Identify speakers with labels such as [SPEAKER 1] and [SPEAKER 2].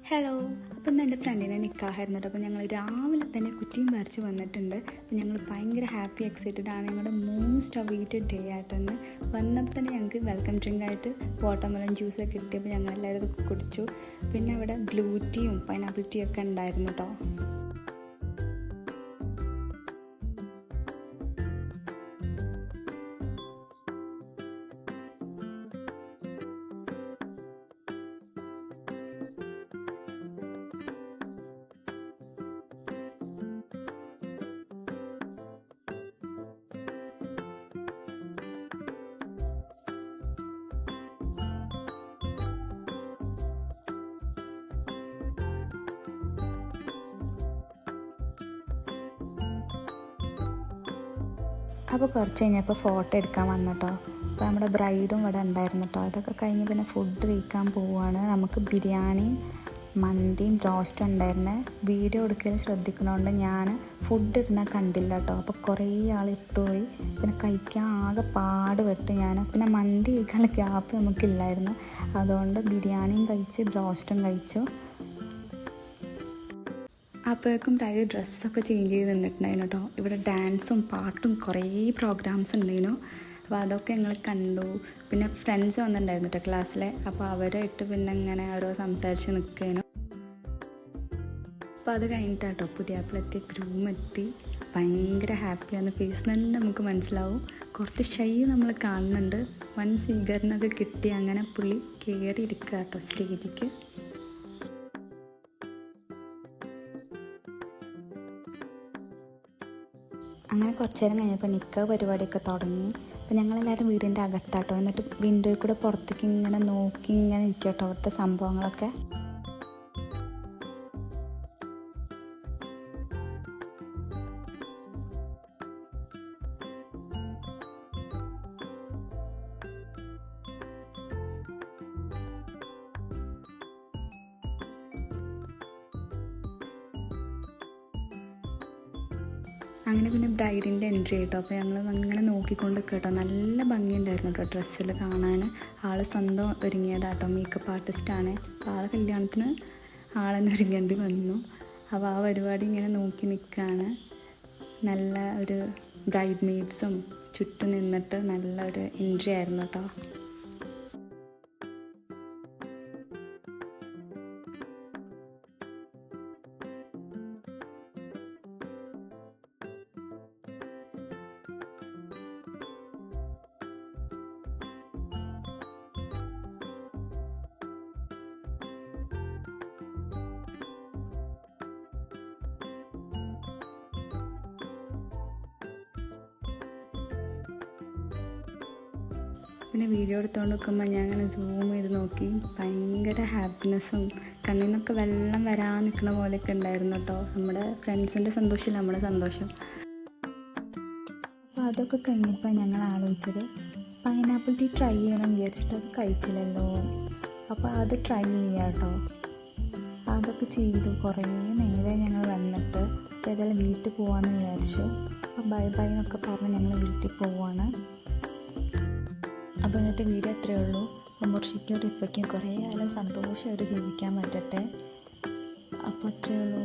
[SPEAKER 1] Hello. അപ്പം ഇന്ന് എൻ്റെ ഫ്രണ്ടിനെ നിക്കാഹായിരുന്നു കേട്ടോ. അപ്പോൾ ഞങ്ങൾ രാവിലെ തന്നെ കുറ്റിയും പറിച്ച് വന്നിട്ടുണ്ട്. അപ്പോൾ ഞങ്ങൾ ഭയങ്കര ഹാപ്പി എക്സൈറ്റഡ് ആണ്. ഞങ്ങളുടെ മോസ്റ്റ് അവൈറ്റഡ് ഡേ ആയിട്ടൊന്ന് വന്നപ്പോൾ തന്നെ ഞങ്ങൾക്ക് വെൽക്കം ഡ്രിങ്ക് ആയിട്ട് വാട്ടർമെലൺ ജ്യൂസൊക്കെ കിട്ടിയപ്പോൾ ഞങ്ങൾ എല്ലാവരും ഇത് കുടിച്ചു. പിന്നെ അവിടെ ബ്ലൂ ടീയും പൈനാപ്പിൾ ടീ ഒക്കെ ഉണ്ടായിരുന്നു കേട്ടോ. അപ്പോൾ കുറച്ച് കഴിഞ്ഞപ്പോൾ ഫോട്ടോ എടുക്കാൻ വന്നു കേട്ടോ. അപ്പോൾ നമ്മുടെ ബ്രൈഡും ഇവിടെ ഉണ്ടായിരുന്നു കേട്ടോ. അതൊക്കെ കഴിഞ്ഞ് പിന്നെ ഫുഡ് കഴിക്കാൻ പോവുകയാണ്. നമുക്ക് ബിരിയാണിയും മന്തിയും ബ്രോസ്റ്റും ഉണ്ടായിരുന്നു. വീഡിയോ എടുക്കൽ ശ്രദ്ധിക്കണോണ്ട് ഞാൻ ഫുഡ് ഇടുന്ന കണ്ടില്ല കേട്ടോ. അപ്പോൾ കുറേ ആൾ ഇട്ടുപോയി. പിന്നെ കഴിക്കാൻ ആകെ പാടുപെട്ട് ഞാൻ. പിന്നെ മന്തി കഴിക്കാനുള്ള ഗ്യാപ്പ് നമുക്കില്ലായിരുന്നു. അതുകൊണ്ട് ബിരിയാണിയും കഴിച്ച് ബ്രോസ്റ്റും കഴിച്ചു. അപ്പോഴേക്കും ടൈ ഡ്രസ്സൊക്കെ ചേഞ്ച് ചെയ്ത് നിന്നിട്ടുണ്ടായിരുന്നു കേട്ടോ. ഇവിടെ ഡാൻസും പാട്ടും കുറേ പ്രോഗ്രാംസ് ഉണ്ടായിരുന്നു. അപ്പോൾ അതൊക്കെ ഞങ്ങൾ കണ്ടു. പിന്നെ ഫ്രണ്ട്സ് വന്നിട്ടുണ്ടായിരുന്നു കേട്ടോ ക്ലാസ്സിലെ. അപ്പോൾ അവരായിട്ട് പിന്നെ ഇങ്ങനെ ഓരോ സംസാരിച്ച് നിൽക്കുന്നു. അപ്പോൾ അത് കഴിഞ്ഞിട്ടാട്ടോ പുതിയാപ്പിളെത്തി ഗ്രൂം എത്തി. ഭയങ്കര ഹാപ്പിയാണ്. ഫേസ് തന്നെ നമുക്ക് മനസ്സിലാവും. കുറച്ച് ഷൈ നമ്മൾ കാണുന്നുണ്ട്. വൻ സ്വീകരണമൊക്കെ കിട്ടി. അങ്ങനെ പുള്ളി കയറിയിരിക്കുക കേട്ടോ സ്റ്റേജിക്ക്. അങ്ങനെ കുറച്ച് നേരം കഴിഞ്ഞപ്പോൾ നിക്കാഹ് പരിപാടിയൊക്കെ തുടങ്ങി. അപ്പോൾ ഞങ്ങളെല്ലാവരും വീടിൻ്റെ അകത്താട്ടോ. എന്നിട്ട് വിൻഡോയിൽ കൂടെ പുറത്തേക്ക് ഇങ്ങനെ നോക്കി ഇങ്ങനെ ഇരിക്കും കേട്ടോ അവിടുത്തെ സംഭവങ്ങളൊക്കെ. അങ്ങനെ പിന്നെ ബ്രൈഡിൻ്റെ എൻട്രി കേട്ടോ. അപ്പോൾ ഞങ്ങൾ അങ്ങനെ നോക്കിക്കൊണ്ട് കേട്ടോ. നല്ല ഭംഗിയുണ്ടായിരുന്നു കേട്ടോ ഡ്രസ്സിൽ കാണാൻ. ആൾ സ്വന്തം ഒരുങ്ങിയതാട്ടോ. മേക്കപ്പ് ആർട്ടിസ്റ്റാണ്. അപ്പോൾ ആളെ കല്യാണത്തിന് ആളെന്നെ ഒരുങ്ങേണ്ടി വന്നു. അപ്പോൾ ആ പരിപാടി ഇങ്ങനെ നോക്കി നിൽക്കുകയാണ്. നല്ല ഒരു ബ്രൈഡ് മെയ്ഡ്സും ചുറ്റും നിന്നിട്ട് നല്ലൊരു എൻട്രി ആയിരുന്നു കേട്ടോ. പിന്നെ വീഡിയോ എടുത്തുകൊണ്ട് നിൽക്കുമ്പോൾ ഞാൻ അങ്ങനെ സൂം ചെയ്ത് നോക്കി. ഭയങ്കര ഹാപ്പിനെസ്സും കണ്ണിൽ നിന്നൊക്കെ വെള്ളം വരാൻ നിൽക്കുന്ന പോലെയൊക്കെ ഉണ്ടായിരുന്നു കേട്ടോ. നമ്മുടെ ഫ്രണ്ട്സിൻ്റെ സന്തോഷമില്ല നമ്മുടെ സന്തോഷം. അപ്പോൾ അതൊക്കെ കഴിഞ്ഞപ്പോൾ ഞങ്ങൾ ആലോചിച്ചത് പൈനാപ്പിൾ ടീ ട്രൈ ചെയ്യണം വിചാരിച്ചിട്ട് അത് കഴിച്ചില്ലല്ലോ. അപ്പോൾ അത് ട്രൈ ചെയ്യാം കേട്ടോ. അതൊക്കെ ചെയ്തു. കുറേ നേരം ഞങ്ങൾ വന്നിട്ട് ഏതായാലും വീട്ടിൽ പോകാമെന്ന് വിചാരിച്ചു. അപ്പോൾ ബൈ ബൈ എന്നൊക്കെ പറഞ്ഞ് ഞങ്ങൾ വീട്ടിൽ പോവാണ്. അപ്പോൾ ഇന്നത്തെ വീഡിയോ അത്രയേ ഉള്ളൂ. മുർഷിക്കും റിഫയ്ക്കും കുറേ കാലം സന്തോഷമായിട്ട് ജീവിക്കാൻ പറ്റട്ടെ. അപ്പോൾ അത്രയേ ഉള്ളൂ.